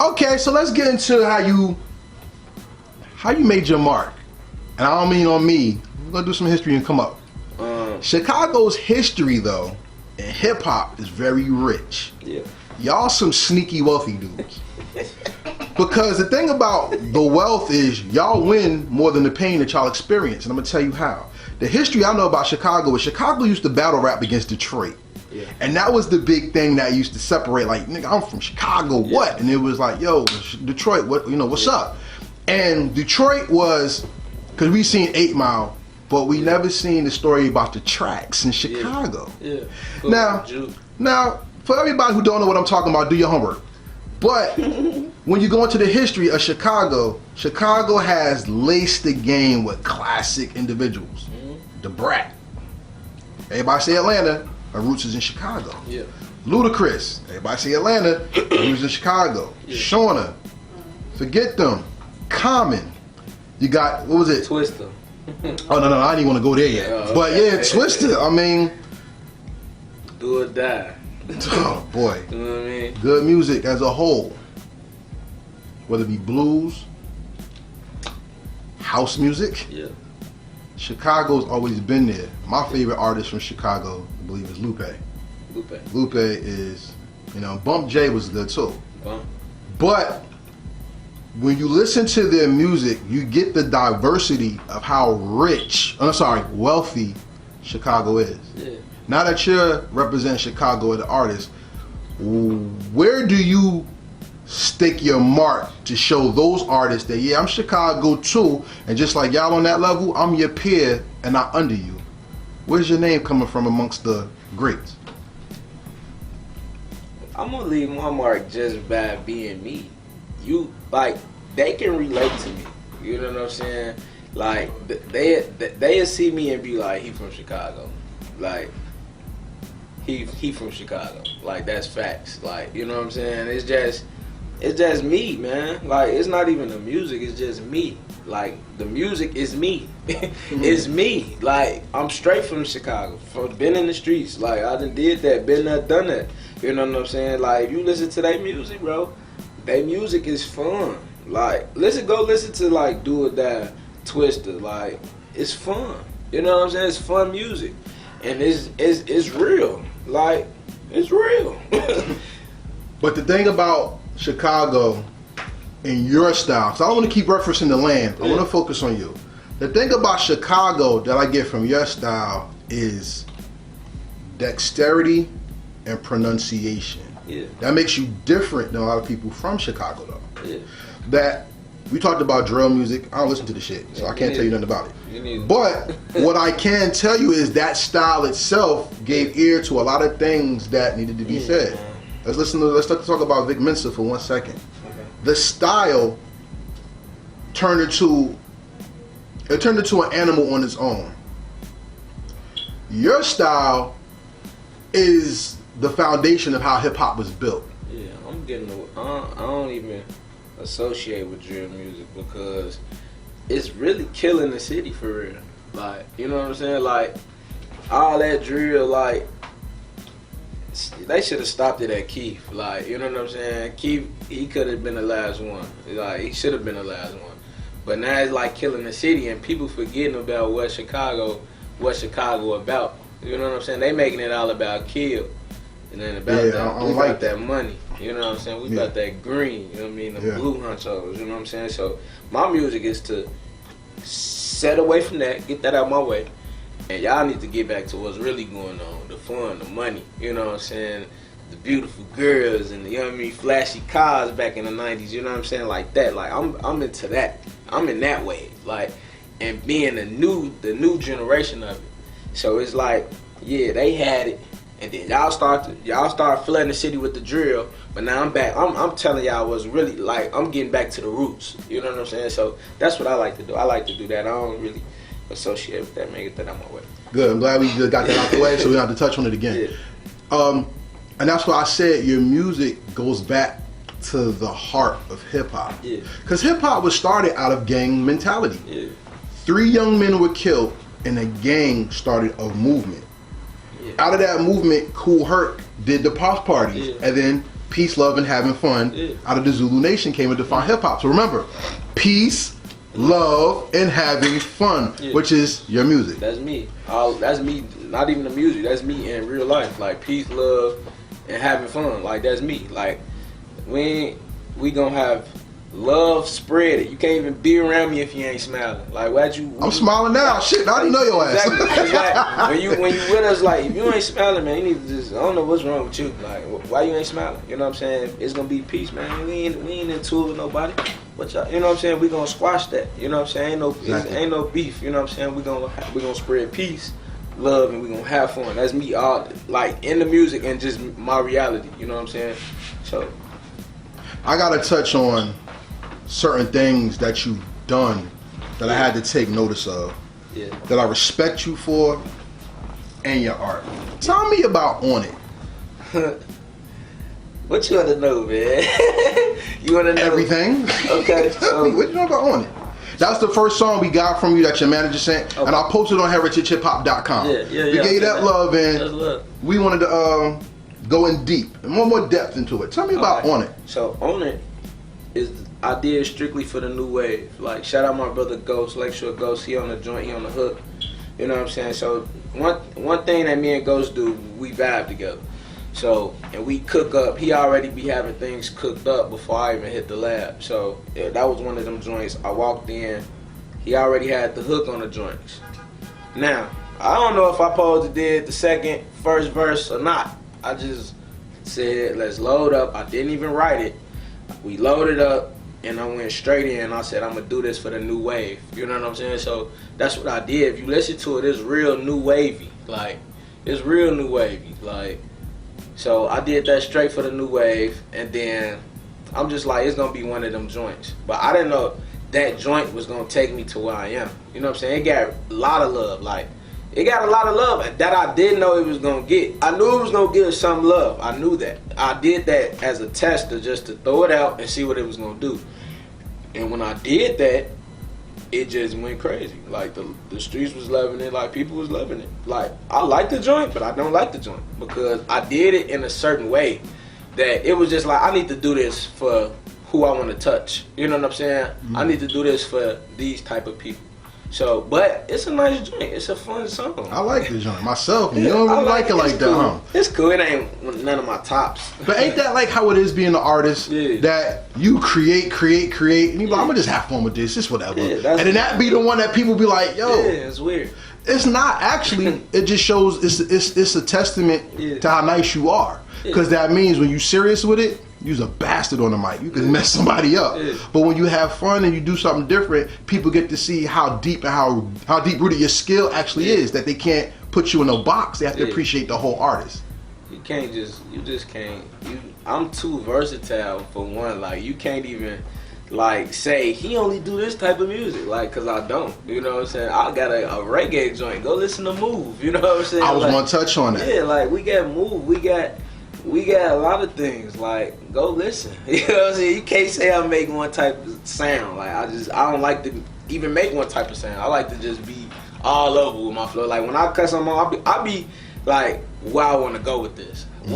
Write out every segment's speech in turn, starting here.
Okay, so let's get into how you made your mark. And I don't mean on me. We're gonna do some history and come up. Chicago's history, though, in hip hop is very rich. Yeah. Y'all some sneaky wealthy dudes. Because the thing about the wealth is y'all win more than the pain that y'all experience, and I'm gonna tell you how. The history I know about Chicago is Chicago used to battle rap against Detroit. Yeah. And that was the big thing that used to separate, like, nigga, I'm from Chicago, what? And it was like, yo, Detroit, what, what's up? And Detroit was, because we seen 8 Mile, but we never seen the story about the tracks in Chicago. Yeah. Now, for everybody who don't know what I'm talking about, do your homework. But when you go into the history of Chicago, Chicago has laced the game with classic individuals. The Brat. Everybody say Atlanta, her roots is in Chicago. Yeah. Ludacris. Everybody say Atlanta, her roots in Chicago. Yeah. Shawnna. Forget them. Common. You got, what was it? Twista. Oh, no, I didn't even want to go there yet. But yeah, Twista, I mean. Do or Die. Oh, boy. You know what I mean? Good music as a whole. Whether it be blues, house music. Yeah. Chicago's always been there. My favorite artist from Chicago, I believe, is Lupe. Lupe is, Bump J was good too. Bump. But when you listen to their music, you get the diversity of how wealthy Chicago is. Yeah. Now that you're representing Chicago as an artist, where do you stick your mark to show those artists that, yeah, I'm Chicago too, and just like y'all on that level, I'm your peer and not under you? Where's your name coming from amongst the greats? I'm gonna leave my mark just by being me. They can relate to me. You know what I'm saying? Like, they'll see me and be like, he from Chicago. Like, he from Chicago. Like, that's facts. Like, you know what I'm saying? It's just me, man. Like, it's not even the music, it's just me. Like, the music is me. It's me. Like, I'm straight from Chicago. Been in the streets. Like, I done did that, been there, done that. You know what I'm saying? Like, if you listen to their music, bro, their music is fun. Like, go listen to, like, Do or Die, Twista. Like, it's fun. You know what I'm saying? It's fun music. And it's real. Like, it's real. But the thing about Chicago and your style, because I don't want to keep referencing the land, I want to focus on you. The thing about Chicago that I get from your style is dexterity and pronunciation. Yeah. That makes you different than a lot of people from Chicago, though. Yeah. That we talked about drill music. I don't listen to the shit, so I can't tell you nothing about it. But what I can tell you is that style itself gave ear to a lot of things that needed to be said. Let's talk about Vic Mensa for 1 second. Okay. The style turned into an animal on its own. Your style is the foundation of how hip hop was built. Yeah, I don't even associate with drill music because it's really killing the city for real. Like, you know what I'm saying? Like, all that drill, like, they should have stopped it at Keith. Like, you know what I'm saying? Keith, he could have been the last one. Like, he should have been the last one. But now it's like killing the city and people forgetting about what Chicago about. You know what I'm saying? They making it all about kill. And then about that money. You know what I'm saying? We about that green, you know what I mean? The blue hunchos, you know what I'm saying? So my music is to set away from that, get that out my way. And y'all need to get back to what's really going on. The fun, the money, you know what I'm saying? The beautiful girls and the, you know what I mean, flashy cars back in the 90s, you know what I'm saying? Like that. Like I'm into that. I'm in that wave. Like, and being the new generation of it. So it's like, yeah, they had it. And then y'all start flooding the city with the drill, but now I'm back. I'm telling y'all what's really like. I'm getting back to the roots. You know what I'm saying? So that's what I like to do. I like to do that. I don't really associate with that. Make it that I'm my way. Good. I'm glad we just got that out the way, so we don't have to touch on it again. Yeah. And that's why I said your music goes back to the heart of hip hop. Yeah. Because hip hop was started out of gang mentality. Yeah. 3 young men were killed, and a gang started a movement. Yeah. out of that movement, Kool Herc did the Pops Parties, Yeah. and then Peace, Love, and Having Fun. Yeah. Out of the Zulu Nation came to define hip hop. So remember, peace, love, and having fun, Yeah. which is your music. That's me. That's me. Not even the music. That's me in real life. Like peace, love, and having fun. Like that's me. Like we gonna have love spread it. You can't even be around me if you ain't smiling. Like what you? I'm smiling now. Shit, I didn't know your ass. Exactly. It's like, when you with us, like if you ain't smiling, man, you need to just. I don't know what's wrong with you. Like why you ain't smiling? You know what I'm saying? It's gonna be peace, man. We ain't into it with nobody. What y'all, you know what I'm saying? We gonna squash that. You know what I'm saying? Ain't no beef. You know what I'm saying? We gonna spread peace, love, and we gonna have fun. That's me all like in the music and just my reality. You know what I'm saying? So I gotta touch on certain things that you've done that I had to take notice of, yeah. that I respect you for, and your art. Tell me about On It. What you wanna know, man? You wanna know Everything. Okay. Tell me, what you know about On It? That's the first song we got from you that your manager sent, Okay. and I posted on heritagehiphop.com. Yeah. We gave you that love, That's and love. we wanted to go in deep and more depth into it. Tell me about Okay. On It. So On It is I did strictly for the new wave. Like shout out my brother Ghost, Lakeshore Ghost. He on the joint, he on the hook. You know what I'm saying? So one thing that me and Ghost do, we vibe together. So and we cook up. He already be having things cooked up before I even hit the lab. So yeah, that was one of them joints. I walked in, he already had the hook on the joints. Now I don't know if I supposed to did the first verse or not. I just said let's load up. I didn't even write it. We loaded up and I went straight in. I said I'm gonna do this for the new wave. You know what I'm saying? So that's what I did. If you listen to it, it's real new wavy. Like it's real new wavy. Like so I did that straight for the new wave, and then I'm just like it's gonna be one of them joints. But I didn't know that joint was gonna take me to where I am. You know what I'm saying? It got a lot of love. Like it got a lot of love that I didn't know it was gonna get. I knew it was gonna give some love. I knew that. I did that as a tester just to throw it out and see what it was gonna do. And when I did that, it just went crazy. Like the streets was loving it, like people was loving it. Like I like the joint, but I don't like the joint because I did it in a certain way that it was just like I need to do this for who I want to touch. You know what I'm saying? Mm-hmm. I need to do this for these type of people. So, but it's a nice joint. It's a fun song. I like the joint myself, and you don't really like it like that, cool. huh? It's cool. It ain't none of my tops. But ain't that like how it is being an artist? Yeah. That you create, and you're like, I'm gonna just have fun with this, just whatever. Yeah, and that's- then that be the one that people be like, yo, Yeah, it's weird. it's not actually. It just shows it's a testament Yeah. to how nice you are. Because that means when you serious with it, you's a bastard on the mic. You can mess somebody up. Yeah. But when you have fun and you do something different, people get to see how deep and how deep rooted your skill actually is. That they can't put you in a box. They have to Yeah. appreciate the whole artist. You just can't. I'm too versatile for one. Like you can't even like say he only do this type of music. Like cause I don't. You know what I'm saying? I got a reggae joint. Go listen to Move. You know what I'm saying? I was like, gonna touch on that. Yeah, like we got Move. We got a lot of things. Like go listen. You know what I'm saying? You can't say I make one type of sound. Like I don't like to even make one type of sound. I like to just be all over with my flow. Like when I cut something on, I be like where I want to go with this. Mm-hmm.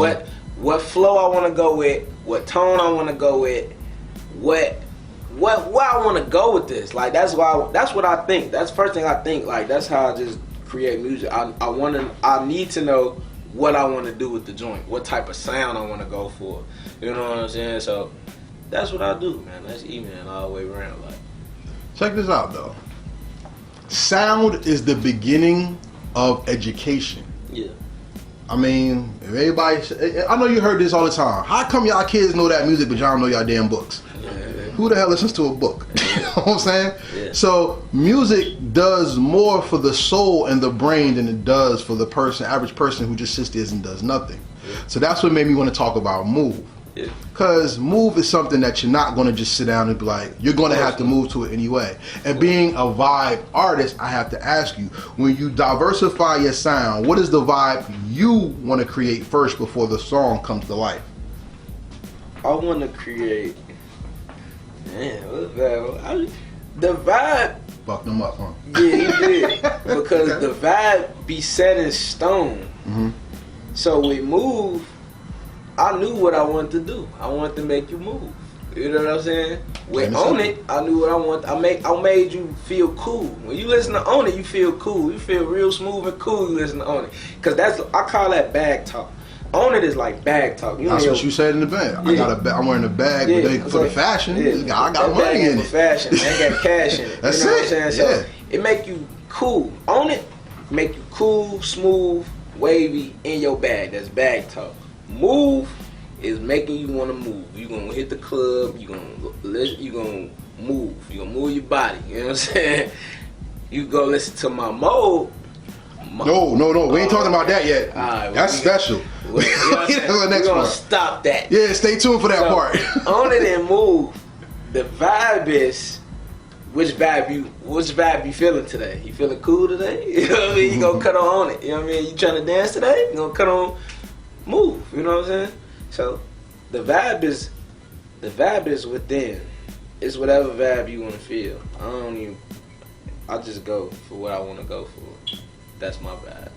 What flow I want to go with, what tone I want to go with, where I want to go with this. Like that's what I think. That's the first thing I think. Like that's how I just create music. I need to know what I want to do with the joint, what type of sound I want to go for. You know what I'm saying? So that's what I do, man. That's E-Man all the way around. Like Check this out though. Sound is the beginning of education. yeah. I mean, if everybody, I know you heard this all the time. How come y'all kids know that music but y'all don't know y'all damn books? Who the hell listens to a book? You know what I'm saying? Yeah. So music does more for the soul and the brain than it does for the average person who just sits there and does nothing. Yeah. So that's what made me want to talk about Move. Yeah. Because Move is something that you're not going to just sit down and be like, you're going to have to move to it anyway. And being a vibe artist, I have to ask you, when you diversify your sound, what is the vibe you want to create first before the song comes to life? I want to create. Man, what's that? The vibe. Fuck them up, huh? Yeah, he did. Because the vibe be set in stone. Mm-hmm. So with move, I knew what I wanted to do. I wanted to make you move. You know what I'm saying? With Own It, I knew what I wanted. I made you feel cool. When you listen to Own It, you feel cool. You feel real smooth and cool. You listen to Own It, cause I call that bag talk. Own It is like bag talk. That's what you said in the bag. I'm wearing a bag, but they, for the fashion, I got money in it. Fashion, I got cash in it. That's you know it. What I'm saying? So it make you cool. Own It, make you cool, smooth, wavy in your bag. That's bag talk. Move is making you want to move. You gonna hit the club. You gonna move. You gonna move your body. You know what I'm saying? You go listen to my mode. No. We ain't talking about that yet. Right, that's special. Well, you know the next we're gonna part. stop that. Yeah, stay tuned for that part. Own It and Move. The vibe is which vibe you feeling today? You feeling cool today? You know what I mean? You gonna cut on it. You know what I mean? You trying to dance today? You gonna cut on Move. You know what I'm saying? So the vibe is within. It's whatever vibe you want to feel. I just go for what I want to go for. That's my vibe.